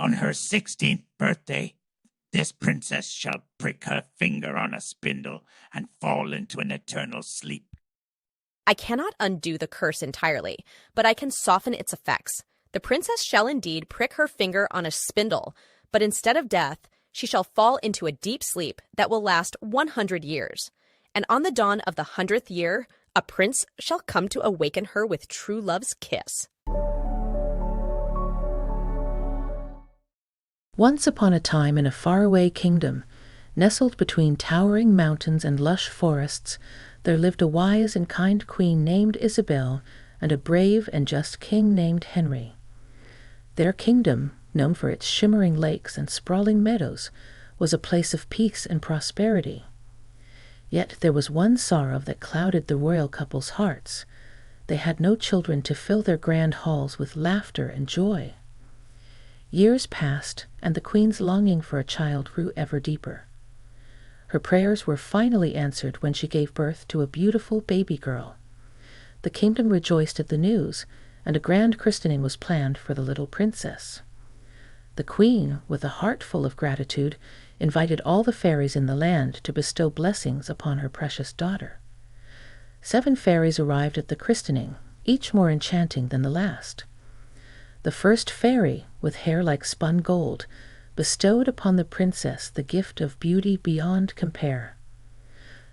On her 16th birthday, this princess shall prick her finger on a spindle and fall into an eternal sleep. I cannot undo the curse entirely, but I can soften its effects. The princess shall indeed prick her finger on a spindle, but instead of death, she shall fall into a deep sleep that will last 100 years. And on the dawn of the 100th year, a prince shall come to awaken her with true love's kiss. Once upon a time in a faraway kingdom, nestled between towering mountains and lush forests, there lived a wise and kind queen named Isabel and a brave and just king named Henry. Their kingdom, known for its shimmering lakes and sprawling meadows, was a place of peace and prosperity. Yet there was one sorrow that clouded the royal couple's hearts. They had no children to fill their grand halls with laughter and joy. Years passed, and the queen's longing for a child grew ever deeper. Her prayers were finally answered when she gave birth to a beautiful baby girl. The kingdom rejoiced at the news, and a grand christening was planned for the little princess. The queen, with a heart full of gratitude, invited all the fairies in the land to bestow blessings upon her precious daughter. 7 fairies arrived at the christening, each more enchanting than the last. The first fairy, with hair like spun gold, bestowed upon the princess the gift of beauty beyond compare.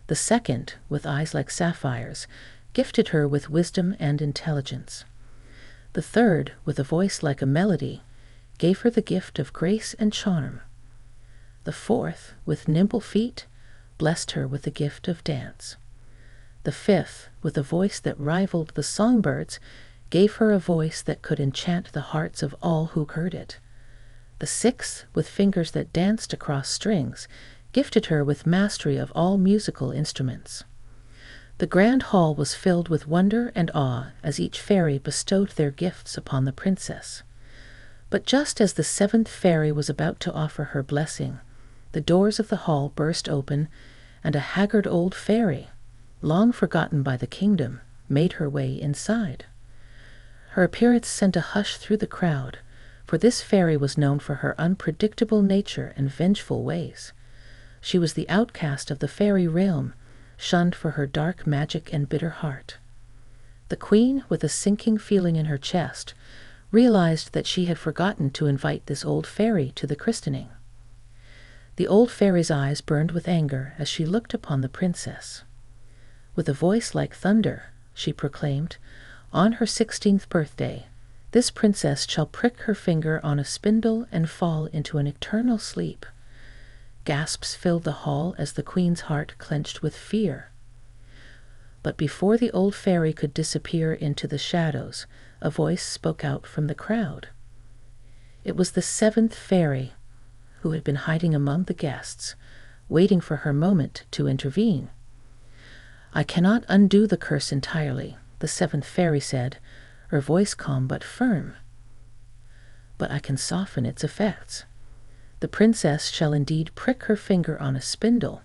The second, with eyes like sapphires, gifted her with wisdom and intelligence. The third, with a voice like a melody, gave her the gift of grace and charm. The fourth, with nimble feet, blessed her with the gift of dance. The fifth, with a voice that rivaled the songbirds, gave her a voice that could enchant the hearts of all who heard it. The sixth, with fingers that danced across strings, gifted her with mastery of all musical instruments. The grand hall was filled with wonder and awe as each fairy bestowed their gifts upon the princess. But just as the 7th fairy was about to offer her blessing, the doors of the hall burst open, and a haggard old fairy, long forgotten by the kingdom, made her way inside. Her appearance sent a hush through the crowd, for this fairy was known for her unpredictable nature and vengeful ways. She was the outcast of the fairy realm, shunned for her dark magic and bitter heart. The queen, with a sinking feeling in her chest, realized that she had forgotten to invite this old fairy to the christening. The old fairy's eyes burned with anger as she looked upon the princess. With a voice like thunder, she proclaimed, "On her 16th birthday, this princess shall prick her finger on a spindle and fall into an eternal sleep." Gasps filled the hall as the queen's heart clenched with fear. But before the old fairy could disappear into the shadows, a voice spoke out from the crowd. It was the 7th fairy, who had been hiding among the guests, waiting for her moment to intervene. "I cannot undo the curse entirely," the 7th fairy said, her voice calm but firm. "But I can soften its effects. The princess shall indeed prick her finger on a spindle,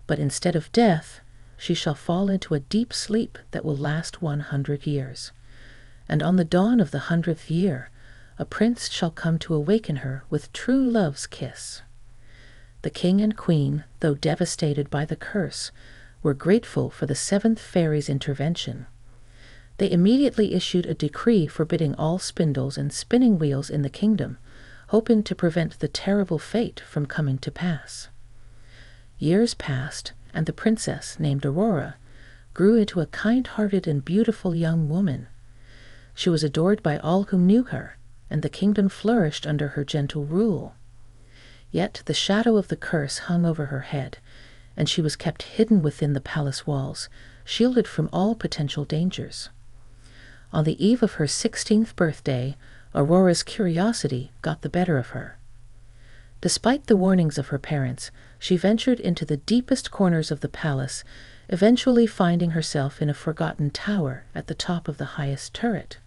but instead of death, she shall fall into a deep sleep that will last 100 years. And on the dawn of the 100th year, a prince shall come to awaken her with true love's kiss." The king and queen, though devastated by the curse, were grateful for the 7th fairy's intervention. They immediately issued a decree forbidding all spindles and spinning wheels in the kingdom, hoping to prevent the terrible fate from coming to pass. Years passed, and the princess, named Aurora, grew into a kind-hearted and beautiful young woman. She was adored by all who knew her, and the kingdom flourished under her gentle rule. Yet the shadow of the curse hung over her head, and she was kept hidden within the palace walls, shielded from all potential dangers. On the eve of her 16th birthday, Aurora's curiosity got the better of her. Despite the warnings of her parents, she ventured into the deepest corners of the palace, eventually finding herself in a forgotten tower at the top of the highest turret.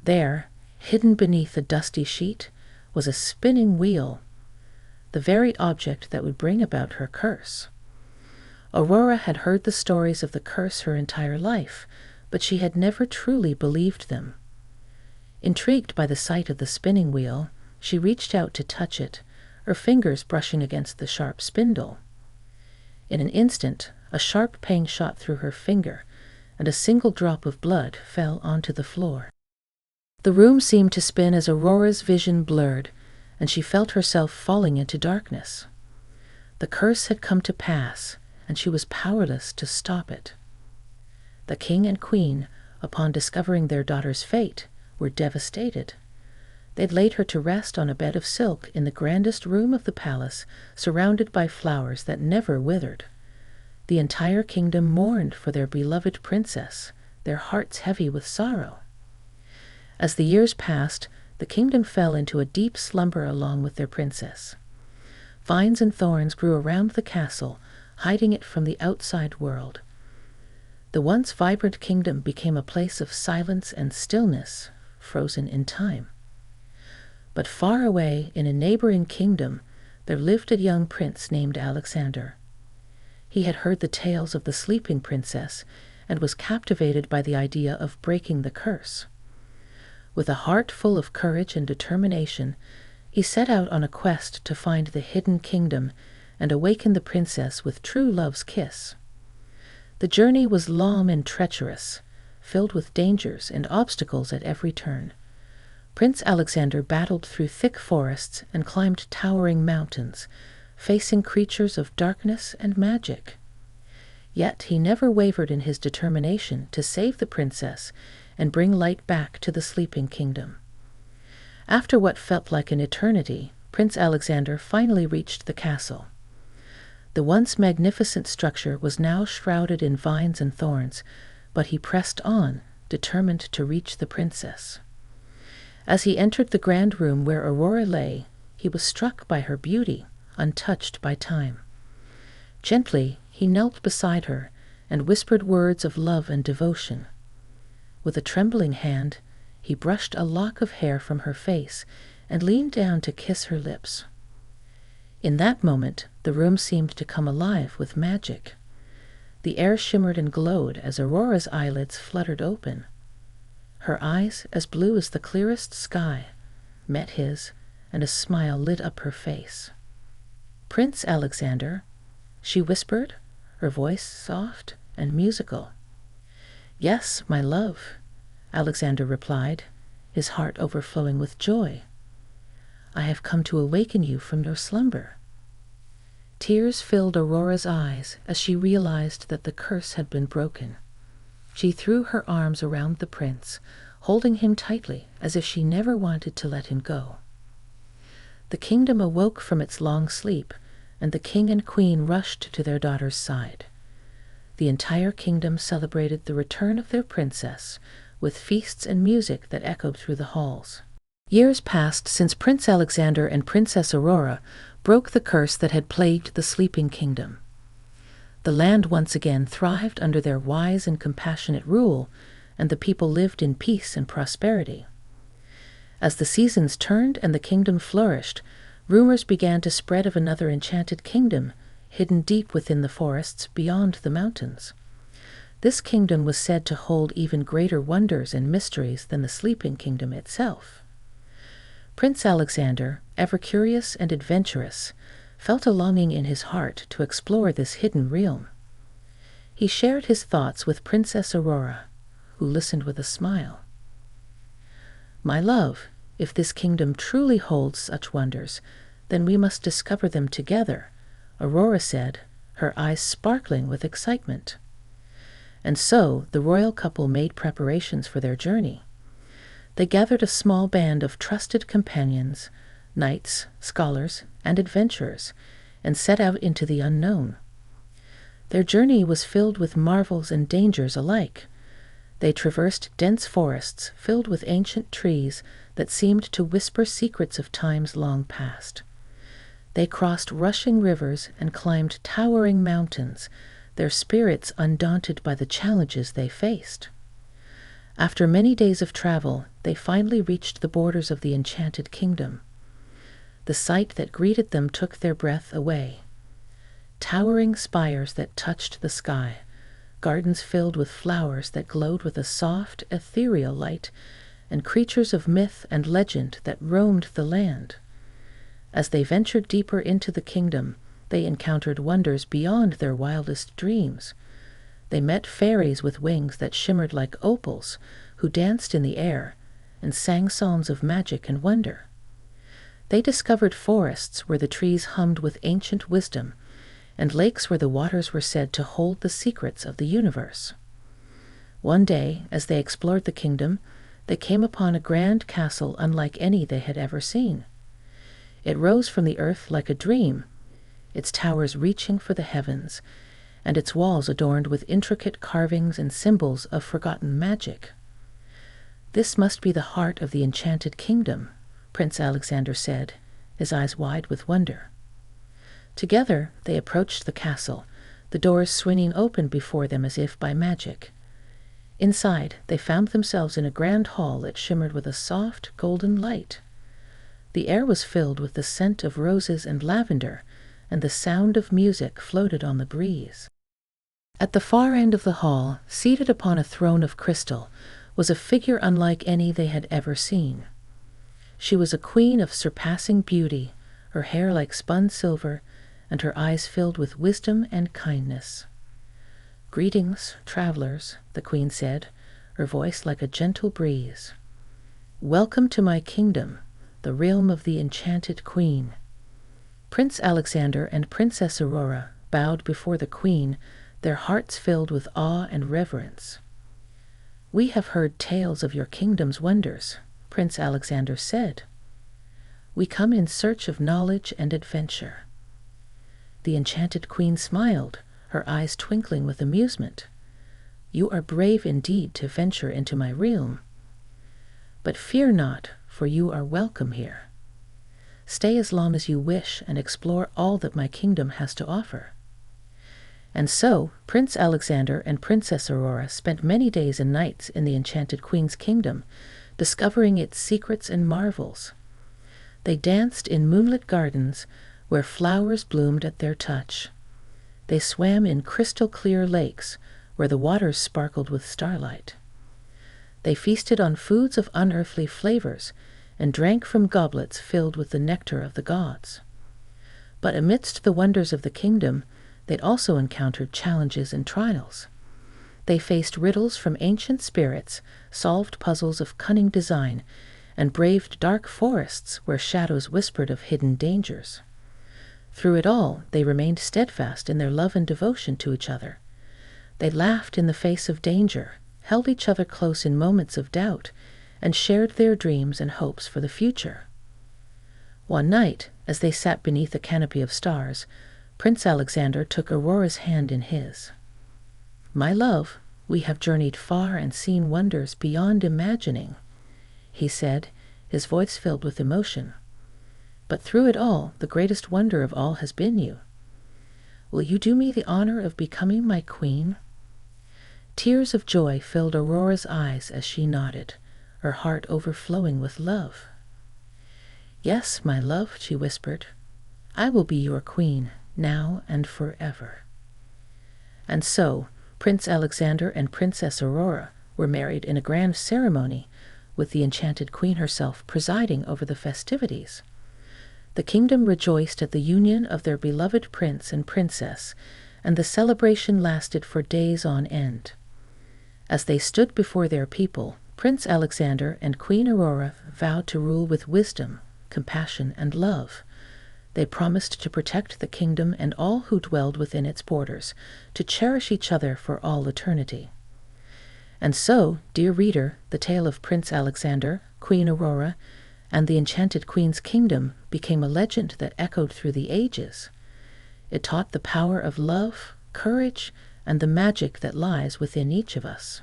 There, hidden beneath a dusty sheet, was a spinning wheel, the very object that would bring about her curse. Aurora had heard the stories of the curse her entire life, but she had never truly believed them. Intrigued by the sight of the spinning wheel, She reached out to touch it, her fingers brushing against the sharp spindle. In an instant, a sharp pain shot through her finger, and a single drop of blood fell onto the floor. The room seemed to spin as Aurora's vision blurred, and she felt herself falling into darkness. The curse had come to pass, and she was powerless to stop it. The king and queen, upon discovering their daughter's fate, were devastated. They'd laid her to rest on a bed of silk in the grandest room of the palace, surrounded by flowers that never withered. The entire kingdom mourned for their beloved princess, their hearts heavy with sorrow. As the years passed, the kingdom fell into a deep slumber along with their princess. Vines and thorns grew around the castle, hiding it from the outside world. The once vibrant kingdom became a place of silence and stillness, frozen in time. But far away in a neighboring kingdom, there lived a young prince named Alexander. He had heard the tales of the sleeping princess and was captivated by the idea of breaking the curse. With a heart full of courage and determination, he set out on a quest to find the hidden kingdom and awaken the princess with true love's kiss. The journey was long and treacherous, filled with dangers and obstacles at every turn. Prince Alexander battled through thick forests and climbed towering mountains, facing creatures of darkness and magic. Yet he never wavered in his determination to save the princess and bring light back to the sleeping kingdom. After what felt like an eternity, Prince Alexander finally reached the castle. The once magnificent structure was now shrouded in vines and thorns, but he pressed on, determined to reach the princess. As he entered the grand room where Aurora lay, he was struck by her beauty, untouched by time. Gently, he knelt beside her and whispered words of love and devotion. With a trembling hand, he brushed a lock of hair from her face and leaned down to kiss her lips. In that moment, the room seemed to come alive with magic. The air shimmered and glowed as Aurora's eyelids fluttered open. Her eyes, as blue as the clearest sky, met his, and a smile lit up her face. "Prince Alexander," she whispered, her voice soft and musical. "Yes, my love," Alexander replied, his heart overflowing with joy. "I have come to awaken you from your slumber." Tears filled Aurora's eyes as she realized that the curse had been broken. She threw her arms around the prince, holding him tightly as if she never wanted to let him go. The kingdom awoke from its long sleep, and the king and queen rushed to their daughter's side. The entire kingdom celebrated the return of their princess, with feasts and music that echoed through the halls. Years passed since Prince Alexander and Princess Aurora broke the curse that had plagued the sleeping kingdom. The land once again thrived under their wise and compassionate rule, and the people lived in peace and prosperity. As the seasons turned and the kingdom flourished, rumors began to spread of another enchanted kingdom, hidden deep within the forests beyond the mountains. This kingdom was said to hold even greater wonders and mysteries than the sleeping kingdom itself. Prince Alexander, ever curious and adventurous, felt a longing in his heart to explore this hidden realm. He shared his thoughts with Princess Aurora, who listened with a smile. "My love, if this kingdom truly holds such wonders, then we must discover them together," Aurora said, her eyes sparkling with excitement. And so the royal couple made preparations for their journey. They gathered a small band of trusted companions, knights, scholars, and adventurers, and set out into the unknown. Their journey was filled with marvels and dangers alike. They traversed dense forests filled with ancient trees that seemed to whisper secrets of times long past. They crossed rushing rivers and climbed towering mountains, their spirits undaunted by the challenges they faced. After many days of travel, they finally reached the borders of the Enchanted Kingdom. The sight that greeted them took their breath away. Towering spires that touched the sky, gardens filled with flowers that glowed with a soft, ethereal light, and creatures of myth and legend that roamed the land. As they ventured deeper into the kingdom, they encountered wonders beyond their wildest dreams. They met fairies with wings that shimmered like opals, who danced in the air and sang songs of magic and wonder. They discovered forests where the trees hummed with ancient wisdom, and lakes where the waters were said to hold the secrets of the universe. One day, as they explored the kingdom, they came upon a grand castle unlike any they had ever seen. It rose from the earth like a dream, its towers reaching for the heavens, and its walls adorned with intricate carvings and symbols of forgotten magic. "This must be the heart of the Enchanted Kingdom," Prince Alexander said, his eyes wide with wonder. Together they approached the castle, the doors swinging open before them as if by magic. Inside, they found themselves in a grand hall that shimmered with a soft, golden light. The air was filled with the scent of roses and lavender, and the sound of music floated on the breeze. At the far end of the hall, seated upon a throne of crystal, was a figure unlike any they had ever seen. She was a queen of surpassing beauty, her hair like spun silver, and her eyes filled with wisdom and kindness. "Greetings, travelers," the queen said, her voice like a gentle breeze. "Welcome to my kingdom, the realm of the Enchanted Queen." Prince Alexander and Princess Aurora bowed before the queen, their hearts filled with awe and reverence. "We have heard tales of your kingdom's wonders," Prince Alexander said. "We come in search of knowledge and adventure." The Enchanted Queen smiled, her eyes twinkling with amusement. "You are brave indeed to venture into my realm. But fear not, for you are welcome here. Stay as long as you wish and explore all that my kingdom has to offer." And so, Prince Alexander and Princess Aurora spent many days and nights in the Enchanted Queen's kingdom, discovering its secrets and marvels. They danced in moonlit gardens where flowers bloomed at their touch. They swam in crystal-clear lakes where the waters sparkled with starlight. They feasted on foods of unearthly flavors and drank from goblets filled with the nectar of the gods. But amidst the wonders of the kingdom, they'd also encountered challenges and trials. They faced riddles from ancient spirits, solved puzzles of cunning design, and braved dark forests where shadows whispered of hidden dangers. Through it all, they remained steadfast in their love and devotion to each other. They laughed in the face of danger, held each other close in moments of doubt, and shared their dreams and hopes for the future. One night, as they sat beneath a canopy of stars, Prince Alexander took Aurora's hand in his. "My love, we have journeyed far and seen wonders beyond imagining," he said, his voice filled with emotion. "But through it all, the greatest wonder of all has been you. Will you do me the honor of becoming my queen?" Tears of joy filled Aurora's eyes as she nodded, her heart overflowing with love. "Yes, my love," she whispered. "I will be your queen, now and forever." And so, Prince Alexander and Princess Aurora were married in a grand ceremony, with the Enchanted Queen herself presiding over the festivities. The kingdom rejoiced at the union of their beloved prince and princess, and the celebration lasted for days on end. As they stood before their people, Prince Alexander and Queen Aurora vowed to rule with wisdom, compassion, and love. They promised to protect the kingdom and all who dwelled within its borders, to cherish each other for all eternity. And so, dear reader, the tale of Prince Alexander, Queen Aurora, and the Enchanted Queen's kingdom became a legend that echoed through the ages. It taught the power of love, courage, and the magic that lies within each of us.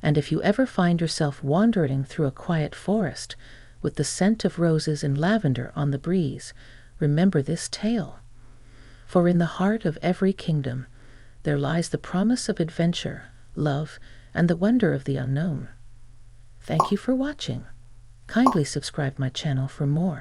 And if you ever find yourself wandering through a quiet forest with the scent of roses and lavender on the breeze, remember this tale. For in the heart of every kingdom there lies the promise of adventure, love, and the wonder of the unknown. Thank you for watching. Kindly subscribe my channel for more.